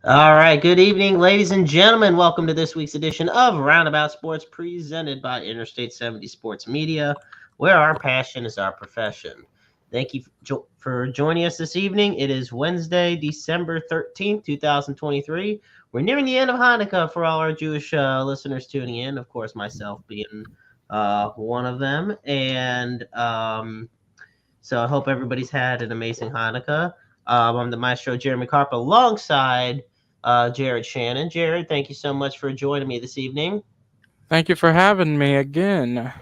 All right, good evening, ladies and gentlemen. Welcome to this week's edition of Roundabout Sports presented by Interstate 70 Sports Media, where our passion is our profession. Thank you for joining us this evening. It is Wednesday, December 13th, 2023. We're nearing the end of Hanukkah for all our Jewish listeners tuning in, of course, myself being one of them. So I hope everybody's had an amazing Hanukkah. I'm the maestro Jeremy Carp alongside Jared Shannon. Jared, thank you so much for joining me this evening. Thank you for having me again.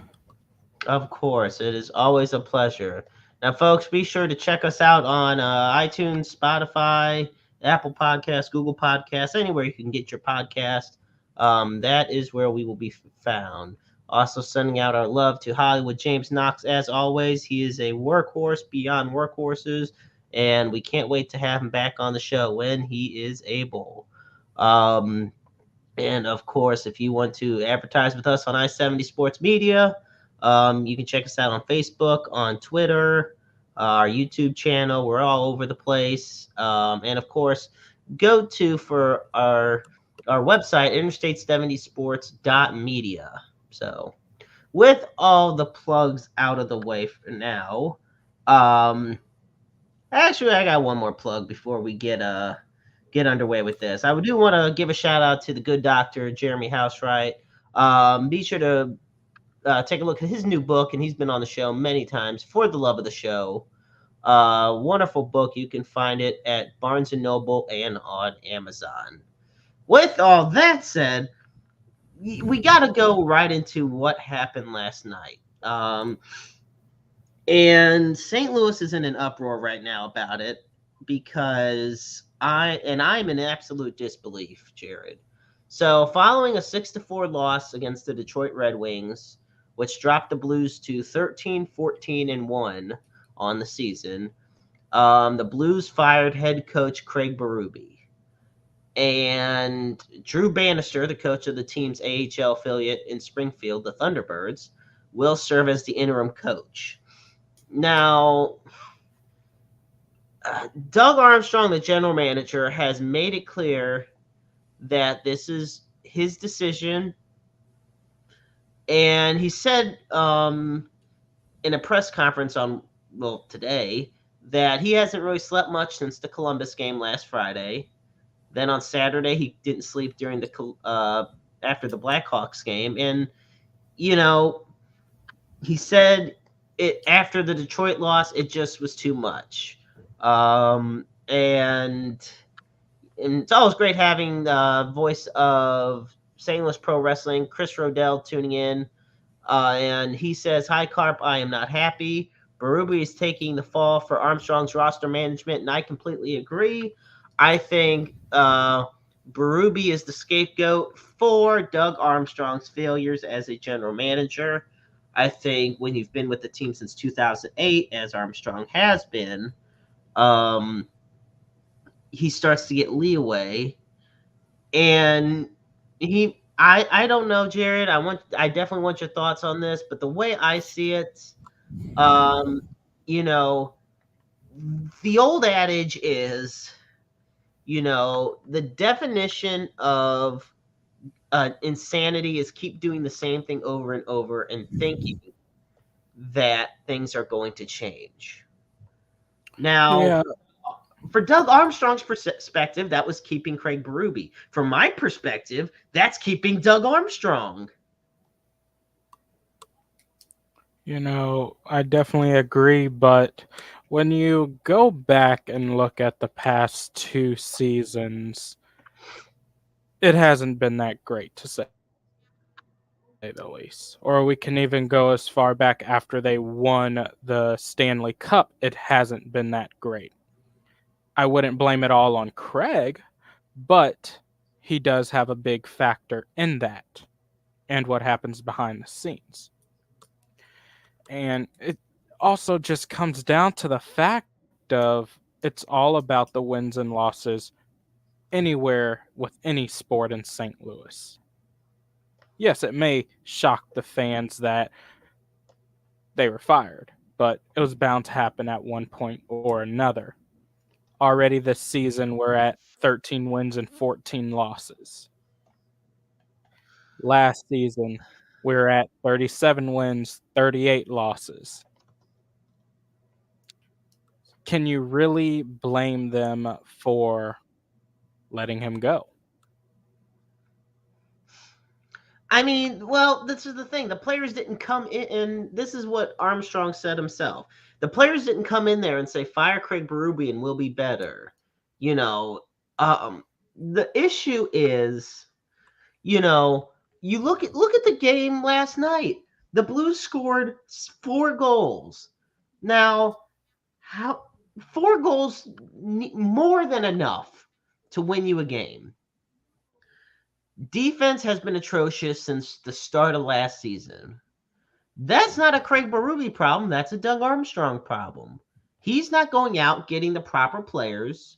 Of course, it is always a pleasure. Now, folks, be sure to check us out on iTunes, Spotify, Apple Podcasts, Google Podcasts, anywhere you can get your podcast. That is where we will be found. Also, sending out our love to Hollywood James Knox, as always. He is a workhorse beyond workhorses, and we can't wait to have him back on the show when he is able. Um, and of course, if you want to advertise with us on I-70 Sports Media, you can check us out on Facebook, on Twitter, our YouTube channel. We're all over the place. And of course, go to for our website, interstate70sports.media. So, with all the plugs out of the way for now, um, actually, I got one more plug before we get underway with this. I do want to give a shout out to the good doctor Jeremy Housewright. Be sure to take a look at his new book, and he's been on the show many times. For the Love of the Show, wonderful book. You can find it at Barnes and Noble and on Amazon. With all that said, we got to go right into what happened last night. And St. Louis is in an uproar right now about it because I'm in absolute disbelief, Jared. So, following a 6-4 loss against the Detroit Red Wings, which dropped the Blues to 13, 14, and 1 on the season, the Blues fired head coach Craig Berube. And Drew Bannister, the coach of the team's AHL affiliate in Springfield, the Thunderbirds, will serve as the interim coach. Now, Doug Armstrong, the general manager, has made it clear that this is his decision. And he said in a press conference today that he hasn't really slept much since the Columbus game last Friday. Then on Saturday, he didn't sleep during after the Blackhawks game. And, you know, he said it after the Detroit loss, it just was too much. And it's always great having the voice of St. Louis Pro Wrestling, Chris Rodell, tuning in. And he says, "Hi, Carp, I am not happy. Berube is taking the fall for Armstrong's roster management, and I completely agree. I think Berube is the scapegoat for Doug Armstrong's failures as a general manager. I think when you've been with the team since 2008, as Armstrong has been, he starts to get leeway, and I don't know, Jared. I definitely want your thoughts on this, but the way I see it, um, you know, the old adage is, the definition of insanity is keep doing the same thing over and over and thinking that things are going to change. Now, Yeah, for Doug Armstrong's perspective, that was keeping Craig Berube. From my perspective, that's keeping Doug Armstrong. I definitely agree, but when you go back and look at the past two seasons, it hasn't been that great to say the least. Or we can even go as far back after they won the Stanley Cup, it hasn't been that great. I wouldn't blame it all on Craig, but he does have a big factor in that and what happens behind the scenes. And it also just comes down to the fact of it's all about the wins and losses anywhere with any sport in St. Louis. Yes, it may shock the fans that they were fired, but it was bound to happen at one point or another. Already this season, we're at 13 wins and 14 losses. Last season, we were at 37 wins, 38 losses. Can you really blame them for letting him go? I mean, well, this is the thing. The players didn't come in, and this is what Armstrong said himself. The players didn't come in there and say, fire Craig Berube and we'll be better. You know, the issue is, you know, you look at the game last night. The Blues scored 4 goals. Now, how 4 goals more than enough to win you a game. Defense has been atrocious since the start of last season. That's not a Craig Berube problem. That's a Doug Armstrong problem. He's not going out getting the proper players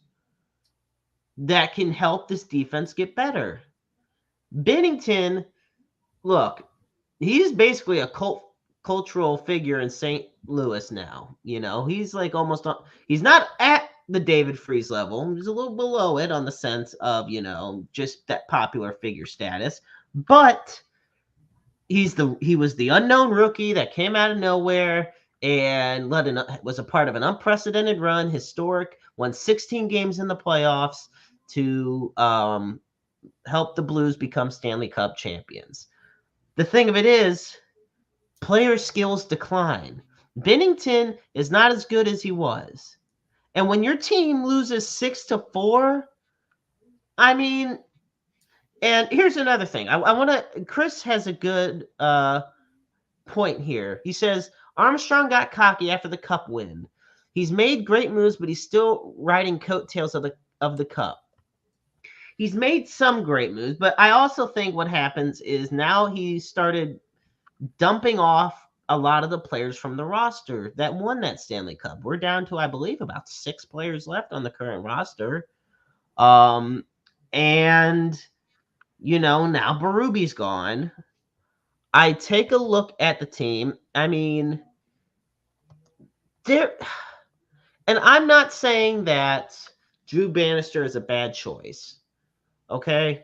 that can help this defense get better. Bennington, look, he's basically a cultural figure in St. Louis now. You know, he's like almost he's not at the David Freese level. He's a little below it on the sense of, you know, just that popular figure status. But he was the unknown rookie that came out of nowhere and was a part of an unprecedented run, historic, won 16 games in the playoffs to help the Blues become Stanley Cup champions. The thing of it is, player skills decline. Bennington is not as good as he was. And when your team loses 6-4, I mean, and here's another thing. I want to, Chris has a good point here. He says, Armstrong got cocky after the cup win. He's made great moves, but he's still riding coattails of the cup. He's made some great moves, but I also think what happens is now he started dumping off a lot of the players from the roster that won that Stanley Cup. We're down to, I believe, about 6 players left on the current roster. And, you know, now Berube's gone. I take a look at the team. I mean, and I'm not saying that Drew Bannister is a bad choice. Okay?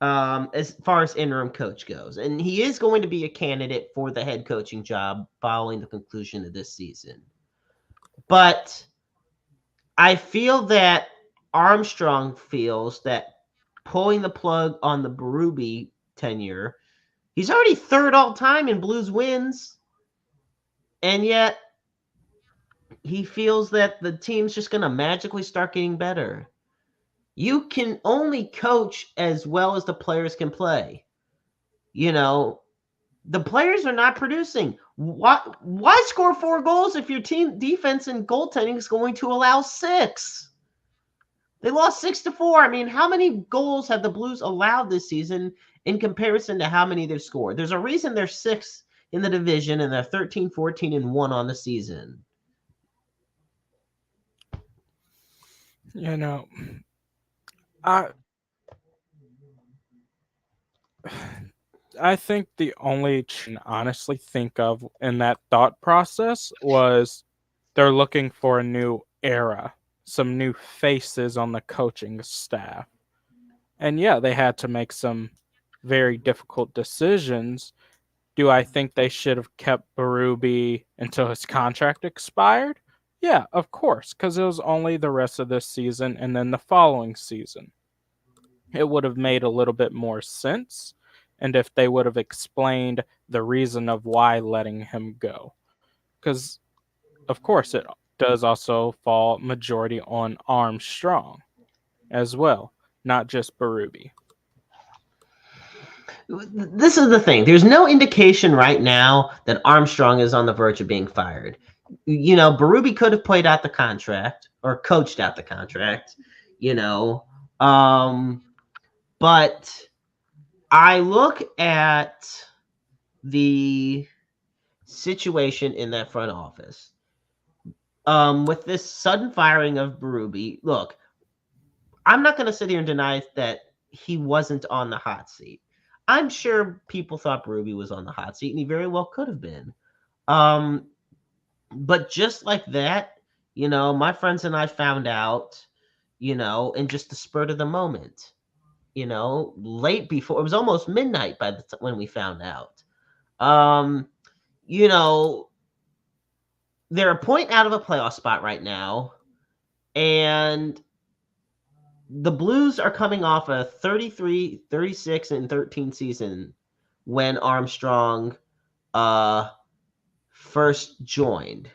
As far as interim coach goes. And he is going to be a candidate for the head coaching job following the conclusion of this season. But I feel that Armstrong feels that pulling the plug on the Berube tenure, he's already 3rd all time in Blues wins, and yet he feels that the team's just going to magically start getting better. You can only coach as well as the players can play. You know, the players are not producing. Why score 4 goals if your team defense and goaltending is going to allow 6? They lost 6-4. I mean, how many goals have the Blues allowed this season in comparison to how many they've scored? There's a reason they're 6th in the division and they're 13, 14, and 1 on the season. You know, I think the only honestly think of in that thought process was they're looking for a new era, some new faces on the coaching staff. And yeah, they had to make some very difficult decisions. Do I think they should have kept Berube until his contract expired? Yeah, of course, because it was only the rest of this season and then the following season. It would have made a little bit more sense, and if they would have explained the reason of why letting him go. Because, of course, it does also fall majority on Armstrong as well, not just Berube. This is the thing. There's no indication right now that Armstrong is on the verge of being fired. You know, Berube could have played out the contract or coached out the contract, you know. But I look at the situation in that front office. With this sudden firing of Berube, look, I'm not going to sit here and deny that he wasn't on the hot seat. I'm sure people thought Berube was on the hot seat, and he very well could have been. But just like that, My friends and I found out, in just the spurt of the moment, late before it was almost midnight by the when we found out. Um, you know, they're a point out of a playoff spot right now, and the Blues are coming off a 33, 36, and 13 season when Armstrong first joined.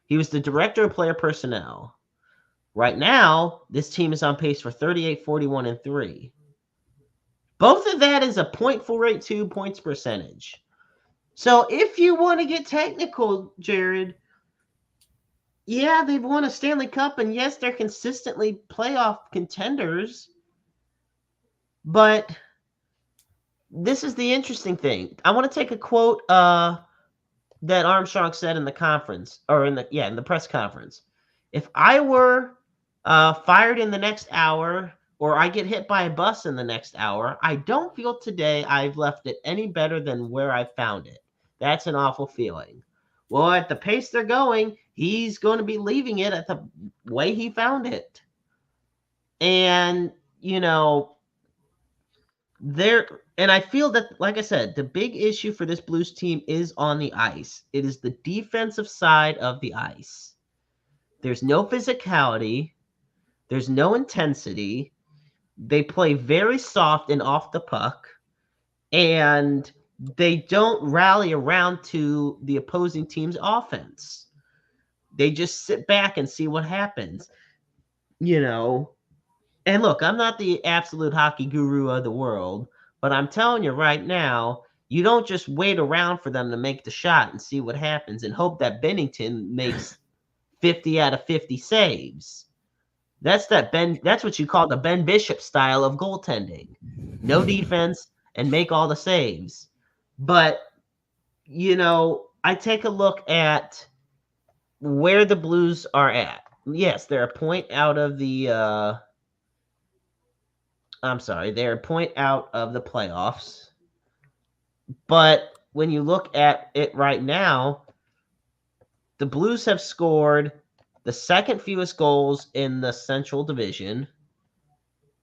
He was the director of player personnel. Right now, this team is on pace for 38, 41, and 3. Both of that is a .482 points percentage. So if you want to get technical, Jared, yeah, they've won a Stanley Cup, and yes, they're consistently playoff contenders. But this is the interesting thing. I want to take a quote that Armstrong said in the conference, or in the press conference. If I were fired in the next hour, or I get hit by a bus in the next hour, I don't feel today I've left it any better than where I found it. That's an awful feeling. Well, at the pace they're going, he's going to be leaving it at the way he found it. And, and I feel that, like I said, the big issue for this Blues team is on the ice. It is the defensive side of the ice. There's no physicality. There's no intensity. They play very soft and off the puck. And they don't rally around to the opposing team's offense. They just sit back and see what happens. And look, I'm not the absolute hockey guru of the world, but I'm telling you right now, you don't just wait around for them to make the shot and see what happens and hope that Bennington makes 50 out of 50 saves. That's what you call the Ben Bishop style of goaltending. No defense and make all the saves. But, I take a look at where the Blues are at. Yes, they're a point out of the they're a point out of the playoffs. But when you look at it right now, the Blues have scored the second fewest goals in the Central Division,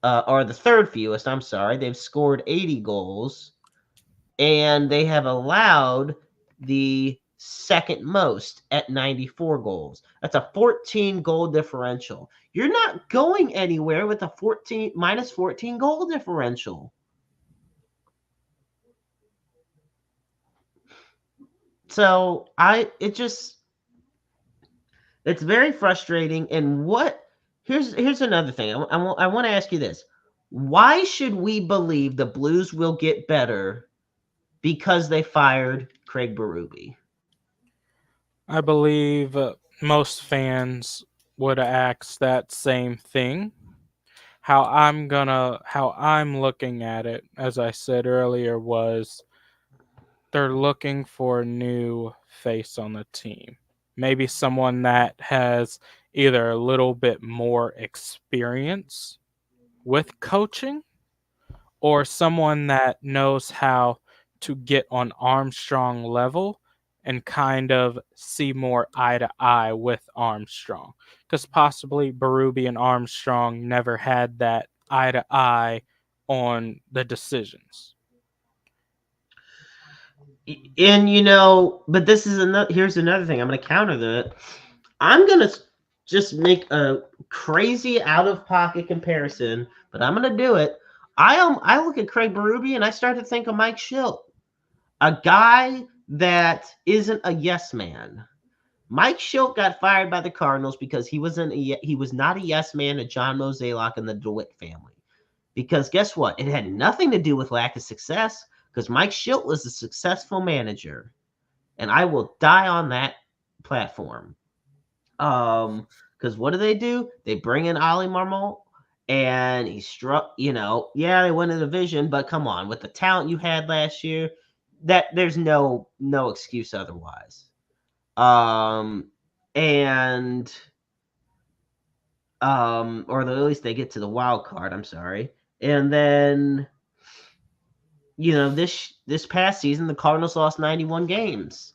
or the third fewest, They've scored 80 goals, and they have allowed the second most at 94 goals. That's a 14 goal differential. You're not going anywhere with a minus 14 goal differential. So it's very frustrating. And here's another thing. I want to ask you this. Why should we believe the Blues will get better because they fired Craig Berube? I believe most fans would ask that same thing. How I'm looking at it, as I said earlier, was they're looking for a new face on the team. Maybe someone that has either a little bit more experience with coaching or someone that knows how to get on Armstrong level and kind of see more eye to eye with Armstrong. Because possibly Berube and Armstrong never had that eye to eye on the decisions. And but here's another thing. I'm going to counter that. I'm going to just make a crazy out of pocket comparison, but I'm going to do it. I look at Craig Berube and I start to think of Mike Schilt, a guy that isn't a yes man. Mike Schilt got fired by the Cardinals because he was not a yes man to John Mozeliak and the DeWitt family. Because guess what? It had nothing to do with lack of success, because Mike Schilt was a successful manager, and I will die on that platform. Because what do? They bring in Ollie Marmol, and he struck. They won the division, but come on, with the talent you had last year, that there's no excuse otherwise. Or at least they get to the wild card. I'm sorry. And then, this past season, the Cardinals lost 91 games.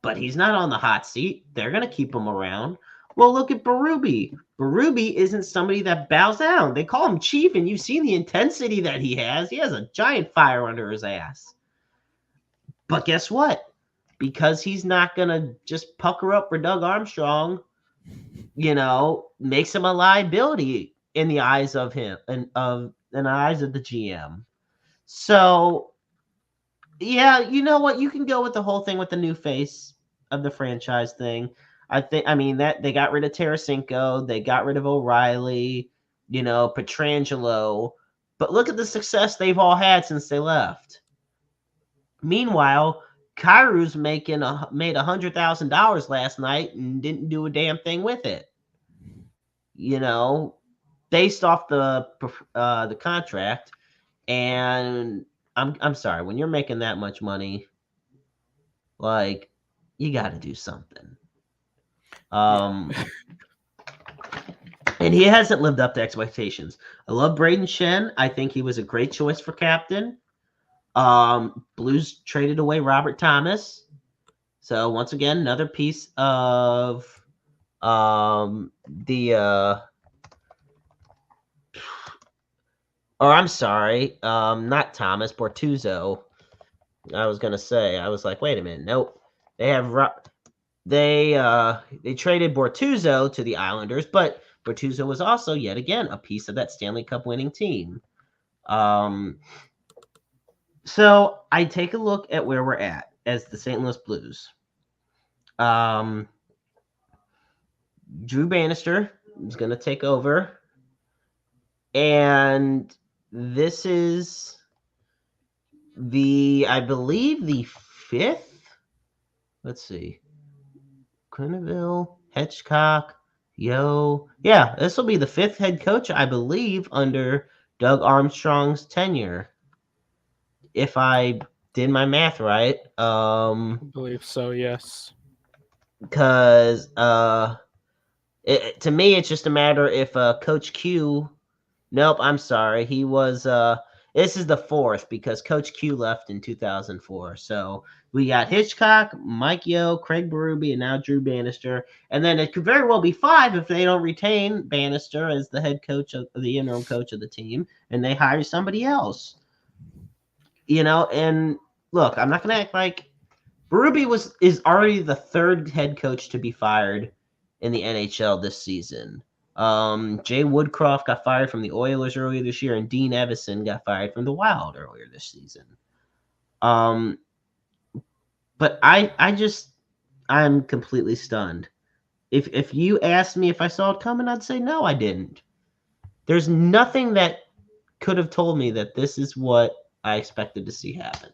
But he's not on the hot seat. They're going to keep him around. Well, look at Berube. Berube isn't somebody that bows down. They call him Chief, and you've seen the intensity that he has. He has a giant fire under his ass. But guess what? Because he's not going to just pucker up for Doug Armstrong, makes him a liability in the eyes of him and in the eyes of the GM. So, yeah, you know what? You can go with the whole thing with the new face of the franchise thing. I mean that they got rid of Tarasenko, they got rid of O'Reilly, Petrangelo, but look at the success they've all had since they left. Meanwhile, Kairu's made $100,000 last night and didn't do a damn thing with it. Based off the contract, and I'm sorry, when you're making that much money, like, you got to do something. And he hasn't lived up to expectations. I love Braden Shen. I think he was a great choice for captain. Blues traded away Robert Thomas. So once again, another piece of I'm sorry, not Thomas, Bortuzzo. I was gonna say, I was like, wait a minute, nope. They have they traded Bortuzzo to the Islanders, but Bortuzzo was also yet again a piece of that Stanley Cup winning team. So I take a look at where we're at as the St. Louis Blues. Drew Bannister is going to take over, and this is I believe the fifth. Let's see. Quenneville, Hitchcock, yeah, this will be the fifth head coach, I believe, under Doug Armstrong's tenure. If I did my math right. I believe so, yes. Because to me, it's just a matter if Coach Q. Nope, I'm sorry. He was. This is the fourth because Coach Q left in 2004. So we got Hitchcock, Mike Yeo, Craig Berube, and now Drew Bannister. And then it could very well be five if they don't retain Bannister as the head coach of the interim coach of the team, and they hire somebody else. And look, I'm not going to act like Berube is already the third head coach to be fired in the NHL this season. Jay Woodcroft got fired from the Oilers earlier this year, and Dean Evison got fired from the Wild earlier this season. But I'm completely stunned. If you asked me if I saw it coming, I'd say no, I didn't. There's nothing that could have told me that this is what I expected to see happen.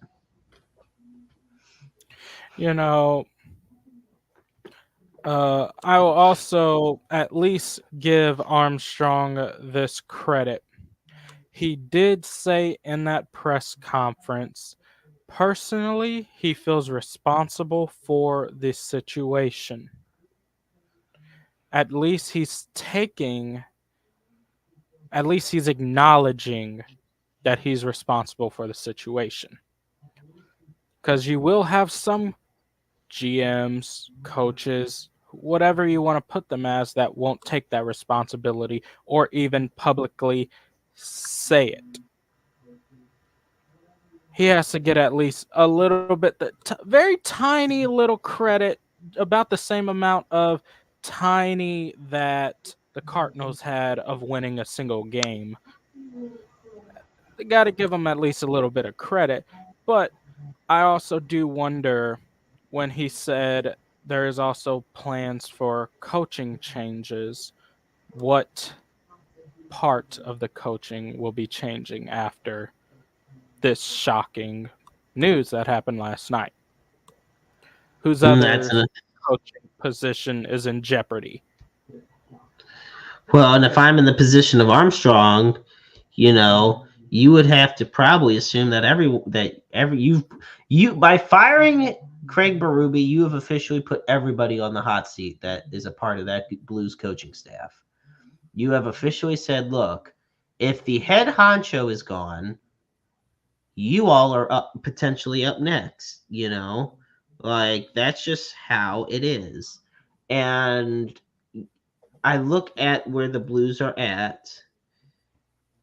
I will also at least give Armstrong this credit. He did say in that press conference, personally, he feels responsible for this situation. At least he's acknowledging that he's responsible for the situation. Because you will have some GMs, coaches, whatever you want to put them as, that won't take that responsibility or even publicly say it. He has to get at least a little bit, very tiny little credit, about the same amount of tiny that the Cardinals had of winning a single game. They got to give him at least a little bit of credit. But I also do wonder, when he said there is also plans for coaching changes, what part of the coaching will be changing after this shocking news that happened last night? Whose other coaching position is in jeopardy? Well, and if I'm in the position of Armstrong, you would have to probably assume that you by firing Craig Berube, you have officially put everybody on the hot seat that is a part of that Blues coaching staff. You have officially said, look, if the head honcho is gone, you all are potentially up next, Like, that's just how it is. And I look at where the Blues are at.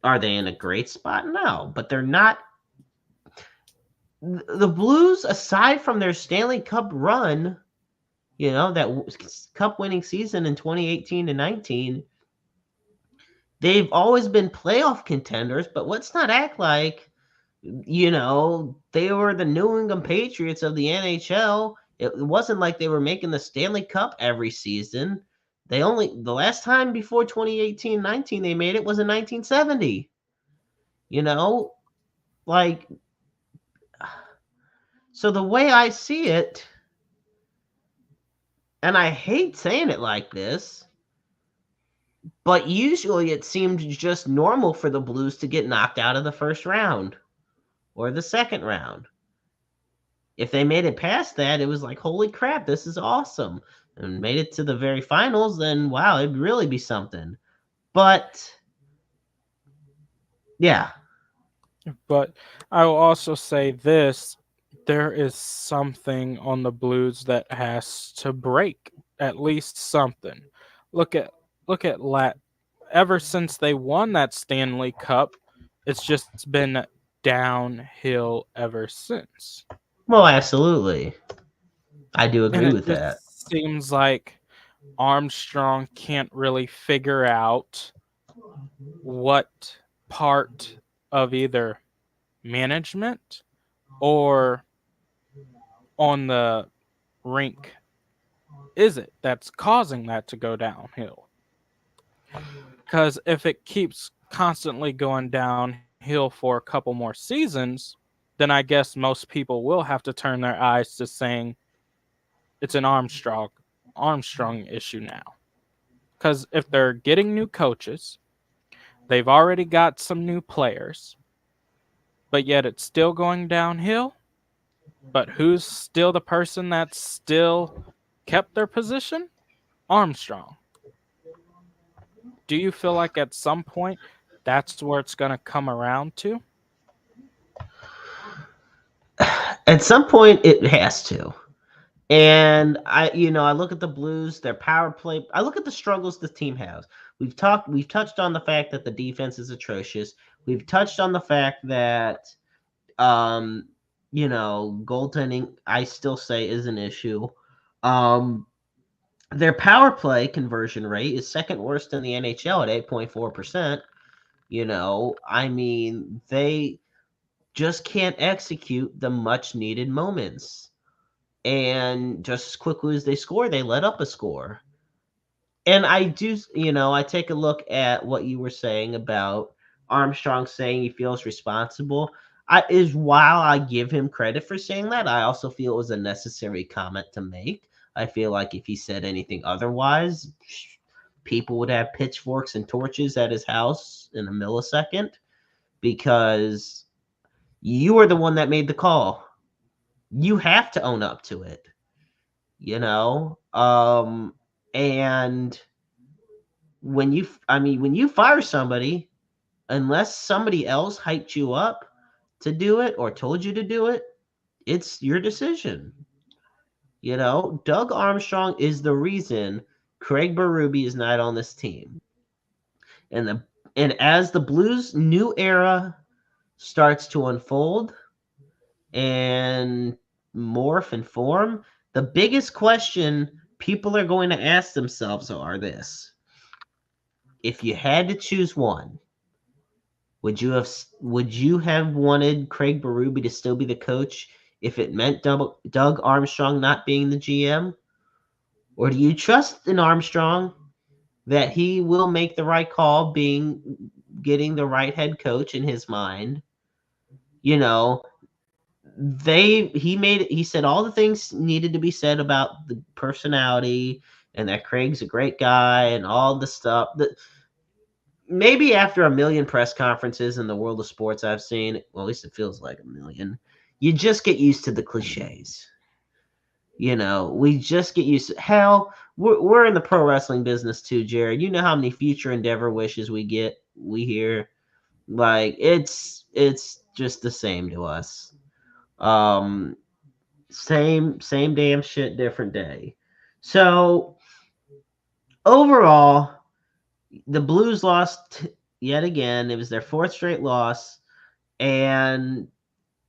Are they in a great spot? No, but they're not. The Blues, aside from their Stanley Cup run, that cup winning season in 2018 and 19, they've always been playoff contenders, but let's not act like, they were the New England Patriots of the NHL. It wasn't like they were making the Stanley Cup every season. The last time before 2018-19 they made it was in 1970. You know, like, so the way I see it, and I hate saying it like this, but usually it seemed just normal for the Blues to get knocked out of the first round or the second round. If they made it past that, it was like, holy crap, this is awesome. And made it to the very finals, then wow, it'd really be something. But yeah. But I will also say this: there is something on the Blues that has to break. At least something. Look at Lat. Ever since they won that Stanley Cup, it's just been downhill ever since. Well, absolutely. I do And agree it with that. just seems like Armstrong can't really figure out what part of either management or on the rink is it that's causing that to go downhill. Because if it keeps constantly going downhill for a couple more seasons, then I guess most people will have to turn their eyes to saying it's an Armstrong issue now. Because if they're getting new coaches, they've already got some new players, but yet it's still going downhill. But who's still the person that's still kept their position? Armstrong. Do you feel like at some point that's where it's going to come around to? At some point, it has to. And I look at the Blues, their power play. I look at the struggles the team has. We've touched on the fact that the defense is atrocious. We've touched on the fact that, goaltending, I still say, is an issue. Their power play conversion rate is second worst in the NHL at 8.4%. I mean, they just can't execute the much needed moments. And just as quickly as they score, they let up a score. And I take a look at what you were saying about Armstrong saying he feels responsible. While I give him credit for saying that, I also feel it was a necessary comment to make. I feel like if he said anything otherwise, people would have pitchforks and torches at his house in a millisecond, because you are the one that made the call. You have to own up to it, and when you fire somebody, unless somebody else hyped you up to do it or told you to do it, it's your decision. Doug Armstrong is the reason Craig Berube is not on this team. And as the Blues' new era starts to unfold and morph and form, the biggest question people are going to ask themselves are this: if you had to choose one, would you have wanted Craig Berube to still be the coach if it meant Doug Armstrong not being the GM? Or do you trust in Armstrong that he will make the right call, getting the right head coach in his mind? You know, he said all the things needed to be said about the personality and that Craig's a great guy and all the stuff that maybe after a million press conferences in the world of sports I've seen, well, at least it feels like a million, you just get used to the cliches. We just get used to, hell, we're in the pro wrestling business too, Jared. You know how many future endeavor wishes we hear. Like, it's just the same to us. Same damn shit, different day. So overall, the Blues lost yet again. It was their fourth straight loss, and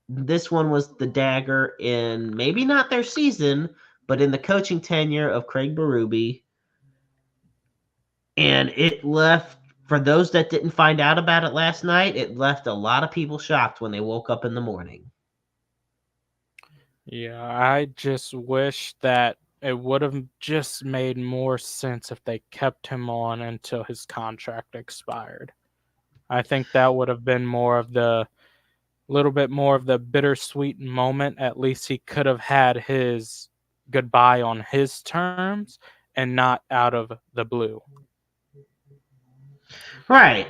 this one was the dagger in maybe not their season, but in the coaching tenure of Craig Berube. And it left, for those that didn't find out about it last night, it left a lot of people shocked when they woke up in the morning. Yeah, I just wish that it would have just made more sense if they kept him on until his contract expired. I think that would have been more of the little bit more of the bittersweet moment. At least he could have had his goodbye on his terms and not out of the blue. Right.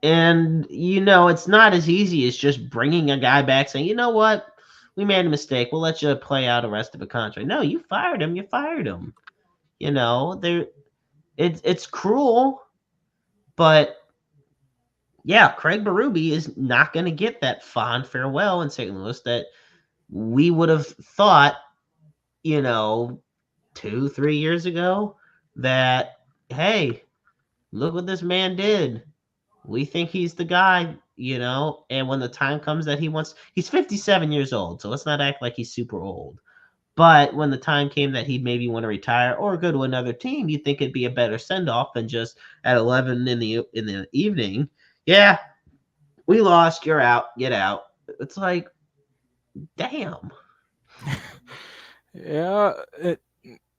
And, it's not as easy as just bringing a guy back saying, you know what? We made a mistake. We'll let you play out the rest of the contract. No, you fired him. You fired him. There it's cruel, but yeah, Craig Berube is not going to get that fond farewell in St. Louis that we would have thought, you know, 2, 3 years ago that, hey, look what this man did. We think he's the guy. And when the time comes that he's 57 years old, so let's not act like he's super old. But when the time came that he'd maybe want to retire or go to another team, you'd think it'd be a better send off than just at 11 in the evening. Yeah, we lost. You're out. Get out. It's like, damn. Yeah,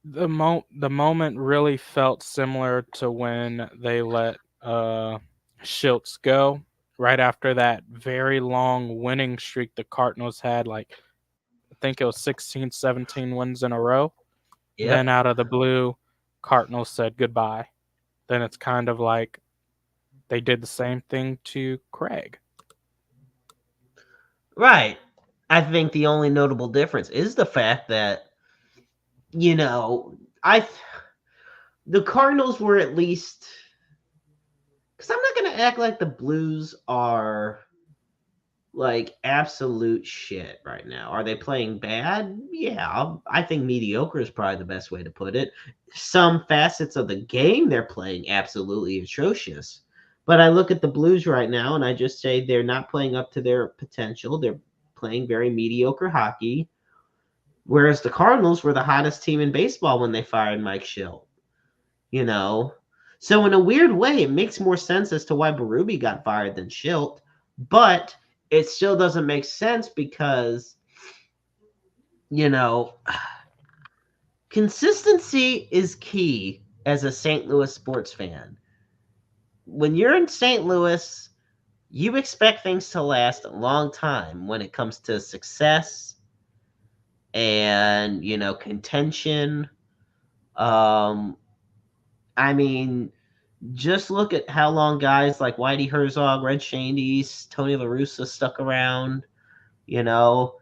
the moment really felt similar to when they let Schultz go right after that very long winning streak the Cardinals had. Like I think it was 16, 17 wins in a row. Then Yep. out of the blue, Cardinals said goodbye. Then it's kind of like they did the same thing to Craig. Right. I think the only notable difference is the fact that you know I the Cardinals were at least, because I'm not gonna act like the Blues are like absolute shit right now. Are they playing bad? Yeah, I think mediocre is probably the best way to put it. Some facets of the game they're playing absolutely atrocious. But I look at the Blues right now and I just say they're not playing up to their potential. They're playing very mediocre hockey. Whereas the Cardinals were the hottest team in baseball when they fired Mike Schilt. You know? So in a weird way, it makes more sense as to why Berube got fired than Schilt, but it still doesn't make sense because, you know, consistency is key as a St. Louis sports fan. When you're in St. Louis, you expect things to last a long time when it comes to success and, contention. Um, I mean, just look at how long guys like Whitey Herzog, Red Shandies, Tony La Russa stuck around, you know.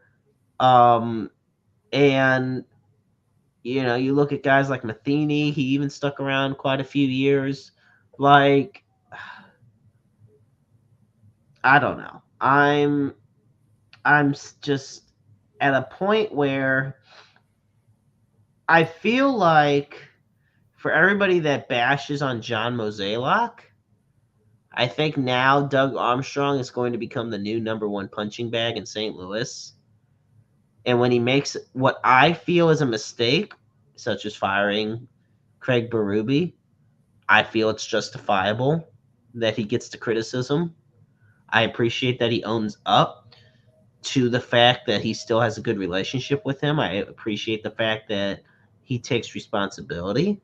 Um, and you look at guys like Matheny, he even stuck around quite a few years. Like, I don't know. I'm just at a point where I feel like for everybody that bashes on John Mozeliak, I think now Doug Armstrong is going to become the new number one punching bag in St. Louis. And when he makes what I feel is a mistake, such as firing Craig Berube, I feel it's justifiable that he gets the criticism. I appreciate that he owns up to the fact that he still has a good relationship with him. I appreciate the fact that he takes responsibility.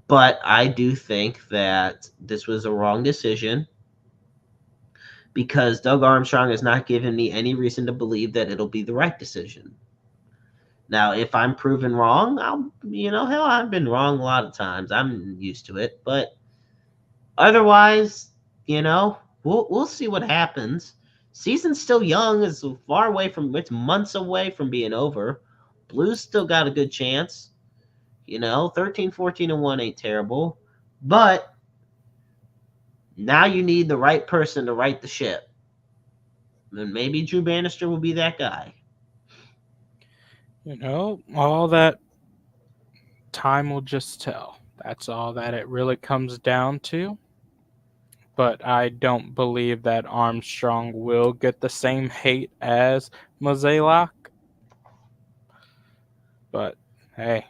But I do think that this was a wrong decision because Doug Armstrong has not given me any reason to believe that it'll be the right decision. Now, if I'm proven wrong, hell, I've been wrong a lot of times. I'm used to it. But otherwise, we'll see what happens. Season's still young. It's months away from being over. Blues still got a good chance. 13, 14, and 1 ain't terrible. But now you need the right person to right the ship. And maybe Drew Bannister will be that guy. All that time will just tell. That's all that it really comes down to. But I don't believe that Armstrong will get the same hate as Mozeliak. But hey,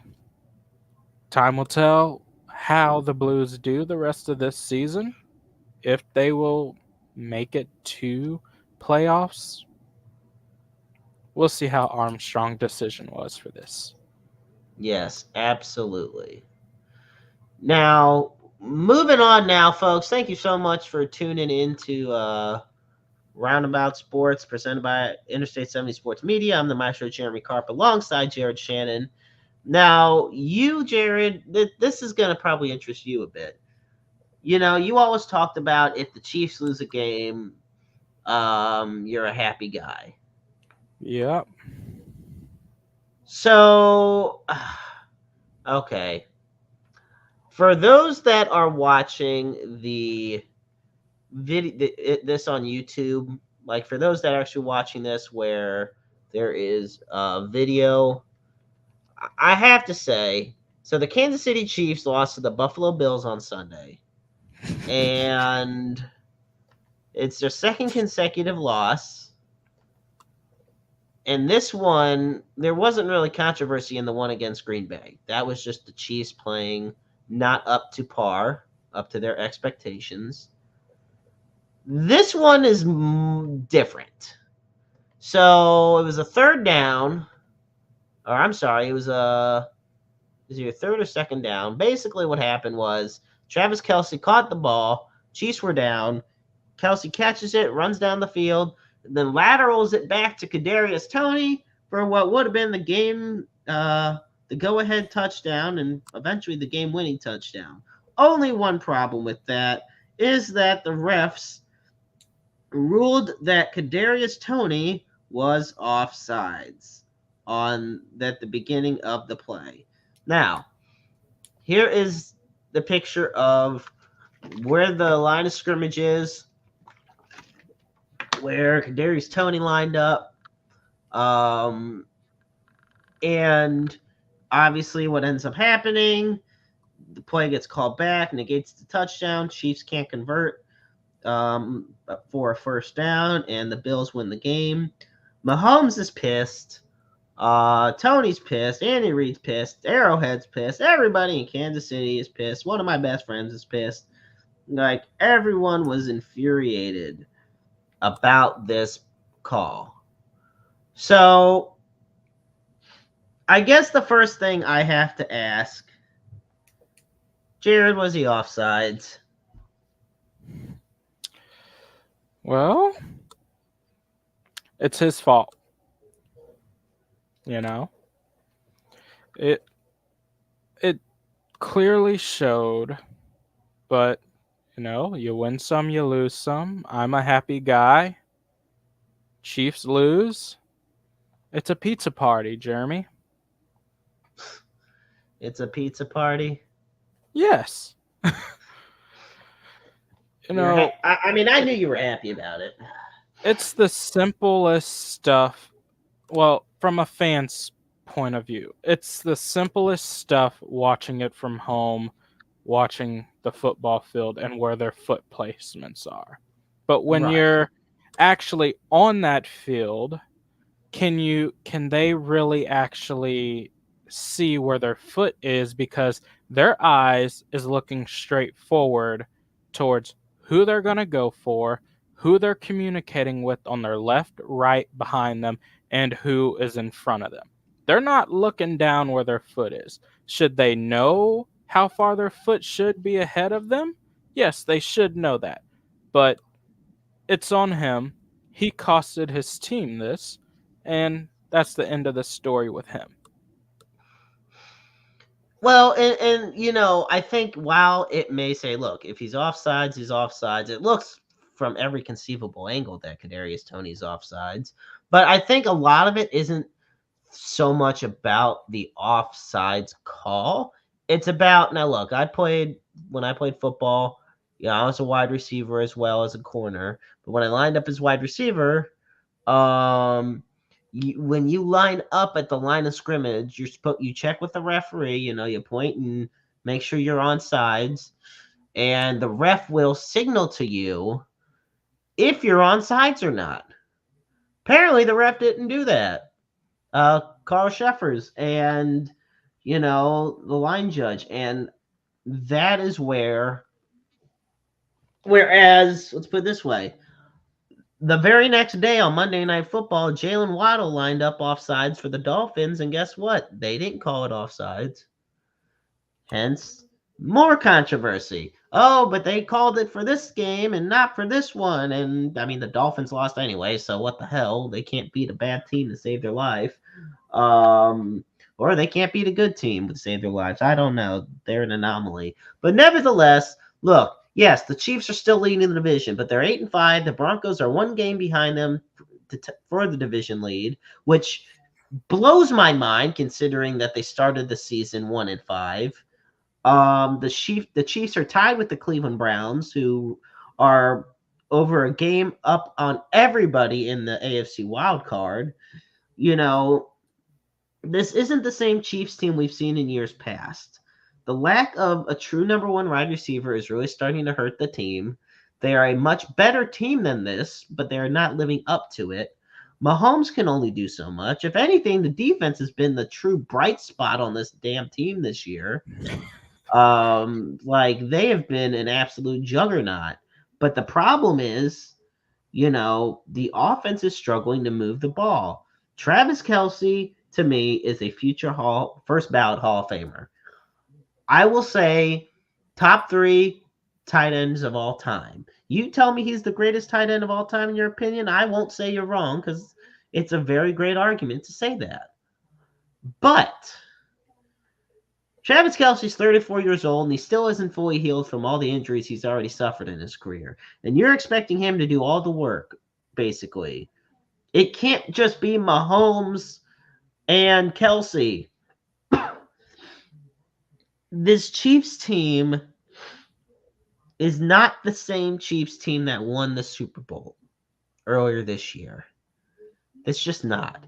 time will tell how the Blues do the rest of this season. If they will make it to playoffs, we'll see how Armstrong's decision was for this. Yes, absolutely. Now, moving on now, folks. Thank you so much for tuning into Roundabout Sports, presented by Interstate 70 Sports Media. I'm the maestro, Jeremy Carp, alongside Jared Shannon. Now, you, Jared, this is going to probably interest you a bit. You know, you always talked about if the Chiefs lose a game, you're a happy guy. Yep. So, okay. For those that are watching the video, this on YouTube, like for those that are actually watching this, where there is a video, I have to say, so the Kansas City Chiefs lost to the Buffalo Bills on Sunday, and it's their second consecutive loss. And this one, there wasn't really controversy in the one against Green Bay. That was just the Chiefs playing not up to par, up to their expectations. This one is different. So it was a third down, or I'm sorry, it was your third or second down. Basically, what happened was Travis Kelce caught the ball. Chiefs were down. Kelce catches it, runs down the field, then laterals it back to Kadarius Toney for what would have been the game, the go-ahead touchdown, and eventually the game-winning touchdown. Only one problem with that is that the refs ruled that Kadarius Toney was offsides at the beginning of the play. Now, here is the picture of where the line of scrimmage is, where Kadarius Toney lined up. And obviously what ends up happening, the play gets called back, negates the touchdown. Chiefs can't convert for a first down, and the Bills win the game. Mahomes is pissed. Tony's pissed. Andy Reid's pissed. Arrowhead's pissed. Everybody in Kansas City is pissed. One of my best friends is pissed. Like, everyone was infuriated about this call. So, I guess the first thing I have to ask, Jared, was he offsides? Well, it's his fault. You know, it clearly showed, but you know, you win some, you lose some. I'm a happy guy. Chiefs lose. It's a pizza party, Jeremy. It's a pizza party? Yes. You know, I mean, I knew you were happy about it. it's the simplest stuff. Well, from a fan's point of view, it's the simplest stuff watching it from home, watching the football field and where their foot placements are. But when you're actually on that field, can they really actually see where their foot is, because their eyes is looking straight forward towards who they're going to go for, who they're communicating with on their left, right, behind them, and who is in front of them. They're not looking down where their foot is. Should they know how far their foot should be ahead of them? Yes, they should know that. But it's on him. He costed his team this, and that's the end of the story with him. Well, and you know, I think while it may say, look, if he's offsides, he's offsides. It looks from every conceivable angle that Kadarius Toney's offsides. But I think a lot of it isn't so much about the offsides call. It's about, now look, when I played football, I was a wide receiver as well as a corner. But when I lined up as wide receiver, when you line up at the line of scrimmage, you check with the referee. You point and make sure you're on sides, and the ref will signal to you if you're on sides or not. Apparently, the ref didn't do that. Carl Sheffers and, the line judge. And that is whereas, let's put it this way, the very next day on Monday Night Football, Jalen Waddle lined up offsides for the Dolphins, and guess what? They didn't call it offsides. Hence, more controversy. Oh, but they called it for this game and not for this one. And I mean, the Dolphins lost anyway, so what the hell? They can't beat a bad team to save their life. Or they can't beat a good team to save their lives. I don't know. They're an anomaly. But nevertheless, look, yes, the Chiefs are still leading the division, but they're 8-5. The Broncos are one game behind them for the division lead, which blows my mind considering that they started the season 1-5. The Chiefs are tied with the Cleveland Browns, who are over a game up on everybody in the AFC wild card. This isn't the same Chiefs team we've seen in years past. The lack of a true number one wide receiver is really starting to hurt the team. They are a much better team than this, but they are not living up to it. Mahomes can only do so much. If anything, the defense has been the true bright spot on this damn team this year. They have been an absolute juggernaut. But the problem is, the offense is struggling to move the ball. Travis Kelce, to me, is a future first ballot Hall of Famer. I will say top 3 tight ends of all time. You tell me he's the greatest tight end of all time in your opinion, I won't say you're wrong because it's a very great argument to say that. But Travis Kelce's 34 years old, and he still isn't fully healed from all the injuries he's already suffered in his career. And you're expecting him to do all the work, basically. It can't just be Mahomes and Kelce. This Chiefs team is not the same Chiefs team that won the Super Bowl earlier this year. It's just not.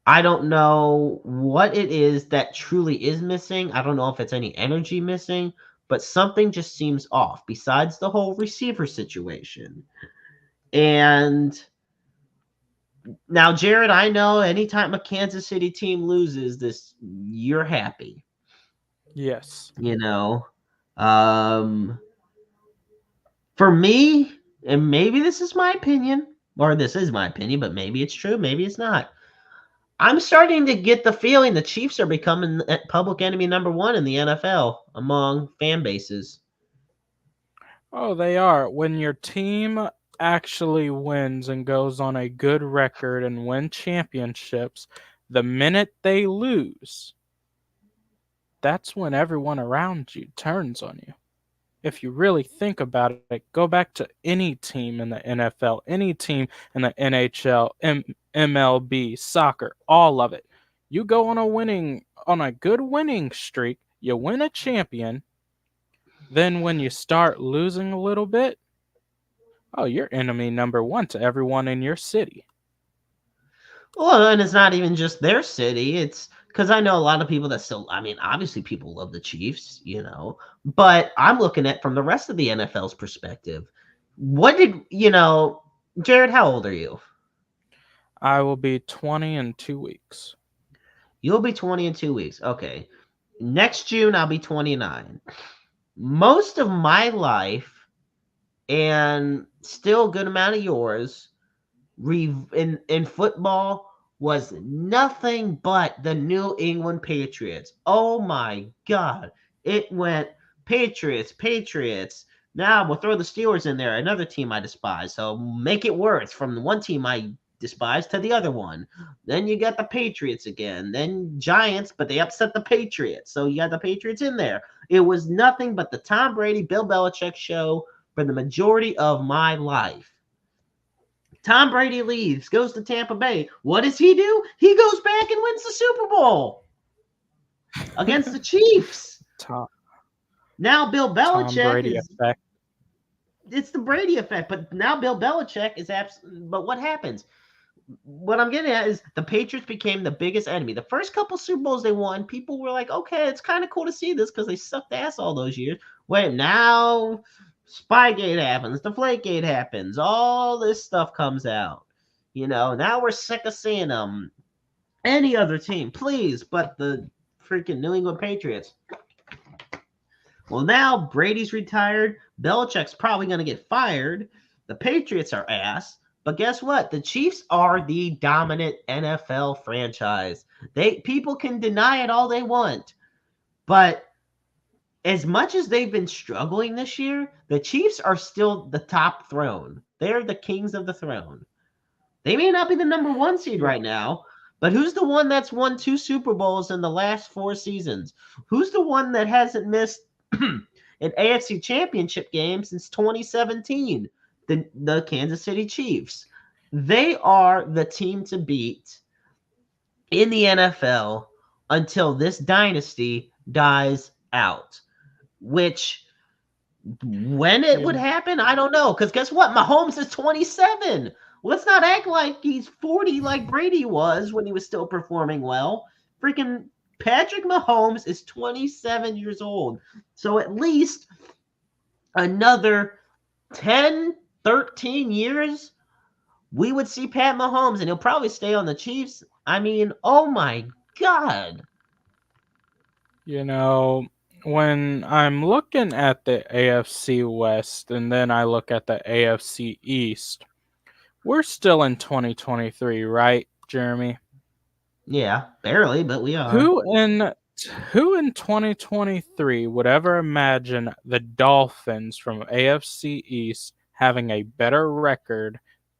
I don't know what it is that truly is missing. I don't know if it's any energy missing, but something just seems off besides the whole receiver situation. And now, Jared, I know anytime a Kansas City team loses this, you're happy. Yes. For me, and maybe this is my opinion, or this is my opinion, but maybe it's true, maybe it's not. I'm starting to get the feeling the Chiefs are becoming public enemy number 1 in the NFL among fan bases. Oh, they are. When your team actually wins and goes on a good record and win championships, the minute they lose, that's when everyone around you turns on you. If you really think about it, go back to any team in the NFL, any team in the NHL, MLB, soccer, all of it. You go on a good winning streak, you win a champion, then when you start losing a little bit, oh, you're enemy number 1 to everyone in your city. Well, and it's not even just their city. It's because I know a lot of people that still, obviously people love the Chiefs, but I'm looking at from the rest of the NFL's perspective. Jared, how old are you? I will be 20 in 2 weeks. You'll be 20 in 2 weeks. Okay. Next June, I'll be 29. Most of my life, and still a good amount of yours, in football was nothing but the New England Patriots. Oh my God. It went Patriots. Now we'll throw the Steelers in there, another team I despise. So make it worse from the one team I despise to the other one. Then you got the Patriots again. Then Giants, but they upset the Patriots. So you got the Patriots in there. It was nothing but the Tom Brady, Bill Belichick show for the majority of my life. Tom Brady leaves, goes to Tampa Bay. What does he do? He goes back and wins the Super Bowl against the Chiefs. Now Bill Belichick is effect. It's the Brady effect, but now Bill Belichick is but what happens? what I'm getting at is the Patriots became the biggest enemy. The first couple Super Bowls they won, people were like, okay, it's kind of cool to see this because they sucked ass all those years. Wait, now Spygate happens, Deflategate happens, all this stuff comes out. Now we're sick of seeing them. Any other team, please, but the freaking New England Patriots. Well, now Brady's retired. Belichick's probably going to get fired. The Patriots are ass. But guess what? The Chiefs are the dominant NFL franchise. People can deny it all they want. But as much as they've been struggling this year, the Chiefs are still the top throne. They're the kings of the throne. They may not be the number one seed right now, but who's the one that's won 2 Super Bowls in the last 4 seasons? Who's the one that hasn't missed an AFC Championship game since 2017? The Kansas City Chiefs. They are the team to beat in the NFL until this dynasty dies out. Which, when it would happen, I don't know. Because guess what? Mahomes is 27. Let's not act like he's 40 like Brady was when he was still performing well. Freaking Patrick Mahomes is 27 years old. So at least another 10, 13 years, we would see Pat Mahomes, and he'll probably stay on the Chiefs. I mean, oh my God. When I'm looking at the AFC West and then I look at the AFC East, we're still in 2023, right, Jeremy? Yeah, barely, but we are. Who in 2023 would ever imagine the Dolphins from AFC East having a better record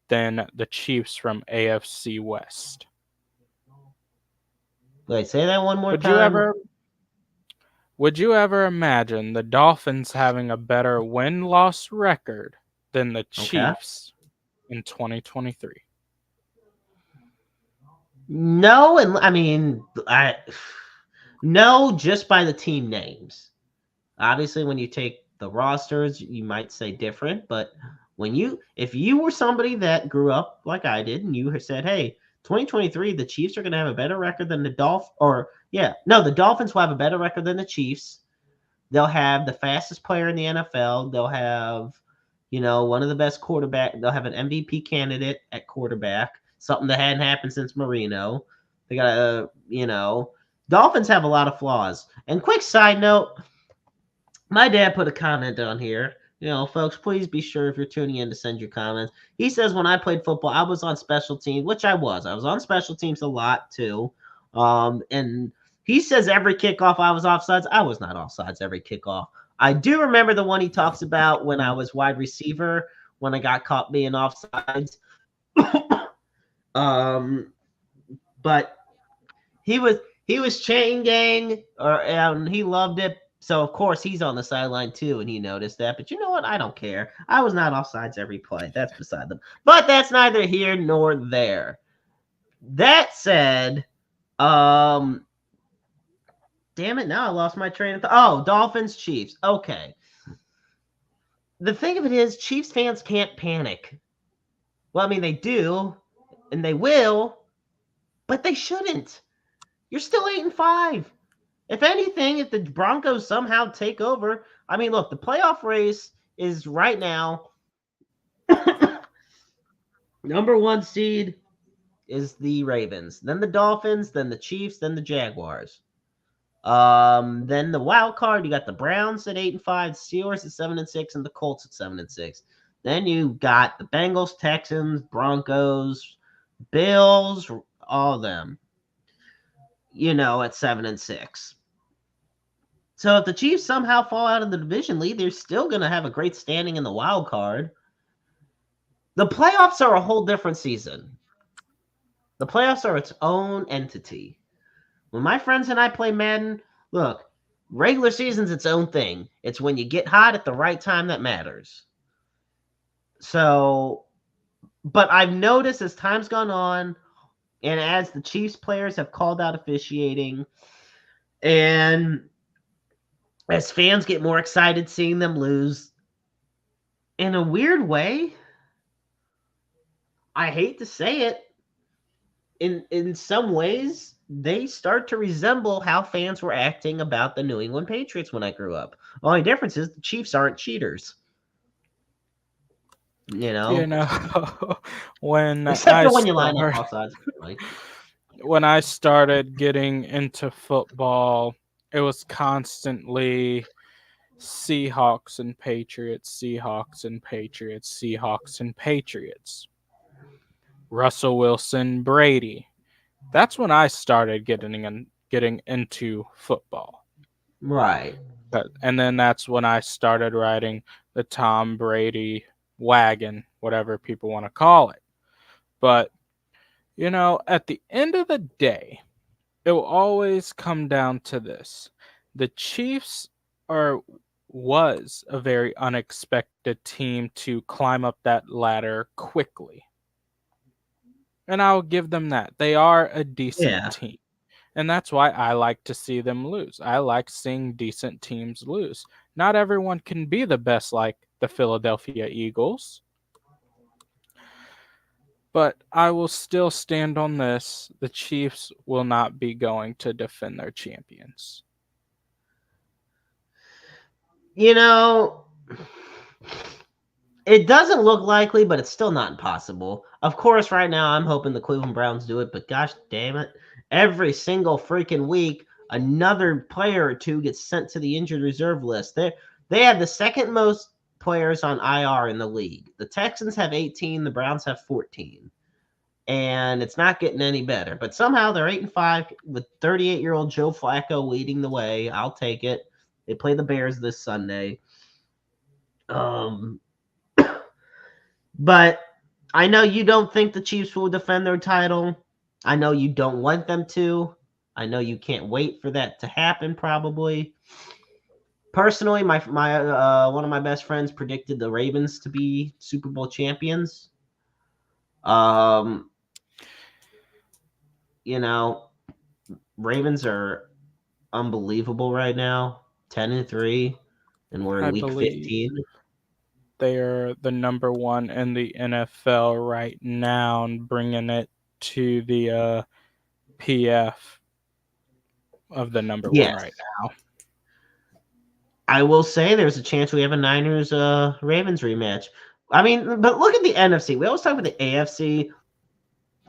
than the Chiefs from AFC West? Wait, say that one more time. Would you ever imagine the Dolphins having a better win-loss record than the Chiefs in 2023? No, and I mean, no, just by the team names. Obviously, when you take the rosters, you might say different, but if you were somebody that grew up like I did, and you said, "Hey, 2023, the Chiefs are going to have a better record than the the Dolphins will have a better record than the Chiefs. They'll have the fastest player in the NFL. They'll have, one of the best quarterback. They'll have an MVP candidate at quarterback, something that hadn't happened since Marino. They got Dolphins have a lot of flaws. And quick side note, my dad put a comment on here. Folks, please be sure if you're tuning in to send your comments. He says, when I played football, I was on special teams, which I was. I was on special teams a lot too. And he says every kickoff I was offsides. I was not offsides every kickoff. I do remember the one he talks about when I was wide receiver, when I got caught being offsides. But he was chain gang, and he loved it. So, of course, he's on the sideline, too, and he noticed that. But you know what? I don't care. I was not offsides every play. That's beside them. But that's neither here nor there. That said, damn it, now I lost my train of thought. Oh, Dolphins, Chiefs. Okay. The thing of it is, Chiefs fans can't panic. Well, I mean, they do, and they will, but they shouldn't. You're still 8-5. If anything, if the Broncos somehow take over, I mean, look, the playoff race is right now. Number 1 seed is the Ravens, then the Dolphins, then the Chiefs, then the Jaguars. Then the wild card, you got the Browns at 8-5, Steelers at 7-6, and the Colts at 7-6. Then you got the Bengals, Texans, Broncos, Bills, all of them. At 7-6. So if the Chiefs somehow fall out of the division lead, they're still going to have a great standing in the wild card. The playoffs are a whole different season. The playoffs are its own entity. When my friends and I play Madden, look, regular season's its own thing. It's when you get hot at the right time that matters. So, but I've noticed as time's gone on, and as the Chiefs players have called out officiating, and as fans get more excited seeing them lose, in a weird way, I hate to say it, in some ways they start to resemble how fans were acting about the New England Patriots when I grew up. Only difference is the Chiefs aren't cheaters. You You know, know, when except I for when you line up start all sides. Like, when I started getting into football, it was constantly Seahawks and Patriots, Seahawks and Patriots, Seahawks and Patriots. Russell Wilson, Brady. That's when I started getting into football. right. And then that's when I started riding the Tom Brady wagon, whatever people want to call it. But at the end of the day, it will always come down to this. The Chiefs are was a very unexpected team to climb up that ladder quickly. And I'll give them that. They are a decent Yeah. team. And that's why I like to see them lose. I like seeing decent teams lose. Not everyone can be the best like the Philadelphia Eagles. But I will still stand on this. The Chiefs will not be going to defend their champions. You know, it doesn't look likely, but it's still not impossible. Of course, right now I'm hoping the Cleveland Browns do it, but gosh damn it, every single freaking week another player or two gets sent to the injured reserve list. They have the second most players on IR in the league. The Texans have 18, the Browns have 14. And it's not getting any better. But somehow they're 8-5 with 38-year-old Joe Flacco leading the way. I'll take it. They play the Bears this Sunday. But I know you don't think the Chiefs will defend their title. I know you don't want them to. I know you can't wait for that to happen. Probably. Personally, my one of my best friends predicted the Ravens to be Super Bowl champions. You know, Ravens are unbelievable right now. 10-3, and we're in I week believe 15. they are the number one in the NFL right now and bringing it to the PF of the number one Yes. right now. I will say there's a chance we have a Niners Ravens rematch. I mean, but look at the NFC. We always talk about the AFC.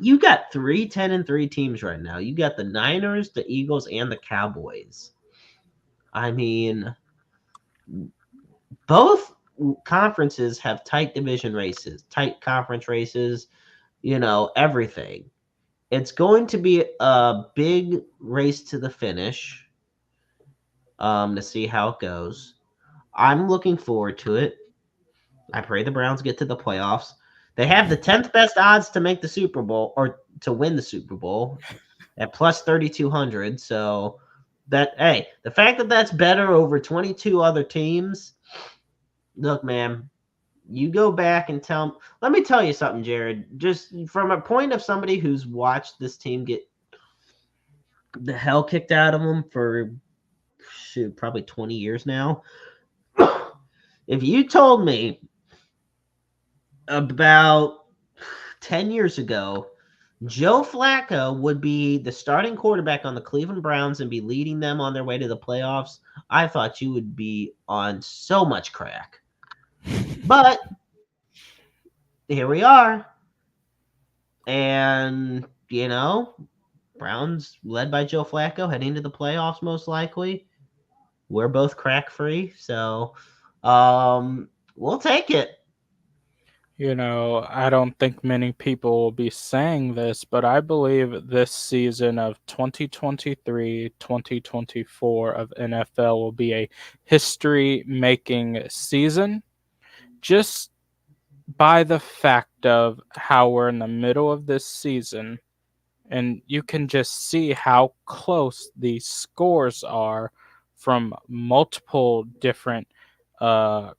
You got 3 10-3 teams right now. You got the Niners, the Eagles, and the Cowboys. I mean, both conferences have tight division races, tight conference races, everything. It's going to be a big race to the finish to see how it goes. I'm looking forward to it. I pray the Browns get to the playoffs. They have the 10th best odds to make the Super Bowl or to win the Super Bowl at plus 3,200. So the fact that that's better over 22 other teams. Look, man, you go back and let me tell you something, Jared. Just from a point of somebody who's watched this team get the hell kicked out of them for probably 20 years now. If you told me about 10 years ago Joe Flacco would be the starting quarterback on the Cleveland Browns and be leading them on their way to the playoffs, I thought you would be on so much crack. But here we are. And, Browns led by Joe Flacco heading to the playoffs most likely. We're both crack free, so we'll take it. I don't think many people will be saying this, but I believe this season of 2023-2024 of NFL will be a history-making season just by the fact of how we're in the middle of this season, and you can just see how close these scores are from multiple different from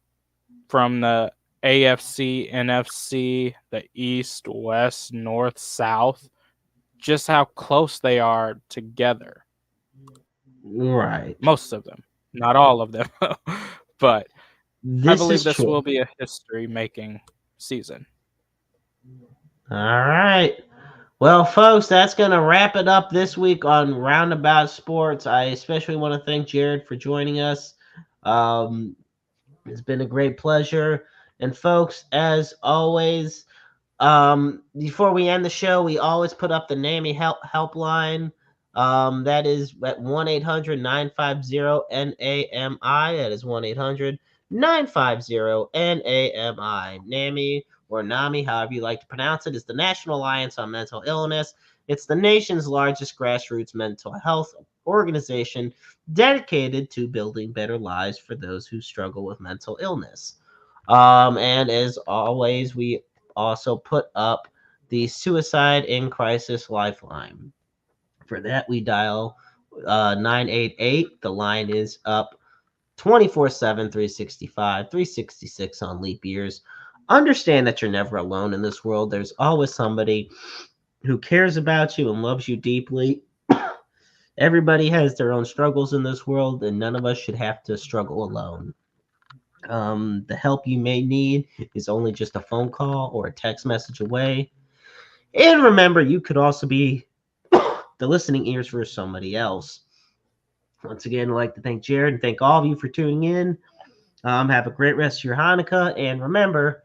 the AFC, NFC, the East, West, North, South, just how close they are together. Right. Most of them, not all of them, but I believe this true. will be a history-making season. All right. Well, folks, that's going to wrap it up this week on Roundabout Sports. I especially want to thank Jared for joining us. Um, it's been a great pleasure. And, folks, as always, before we end the show, we always put up the NAMI helpline. That is at 1-800-950-NAMI. That is 1-800-950-NAMI. NAMI or NAMI, however you like to pronounce it, is the National Alliance on Mental Illness. It's the nation's largest grassroots mental health organization dedicated to building better lives for those who struggle with mental illness. And as always, we also put up the Suicide in Crisis Lifeline. For that, we dial 988. The line is up 24/7, 365, 366 on leap years. Understand that you're never alone in this world. There's always somebody who cares about you and loves you deeply. Everybody has their own struggles in this world, and none of us should have to struggle alone. The help you may need is only just a phone call or a text message away. And remember, you could also be the listening ears for somebody else. Once again, I'd like to thank Jared and thank all of you for tuning in. Have a great rest of your Hanukkah. And remember,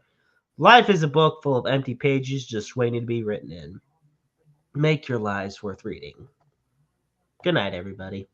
life is a book full of empty pages just waiting to be written in. Make your lives worth reading. Good night, everybody.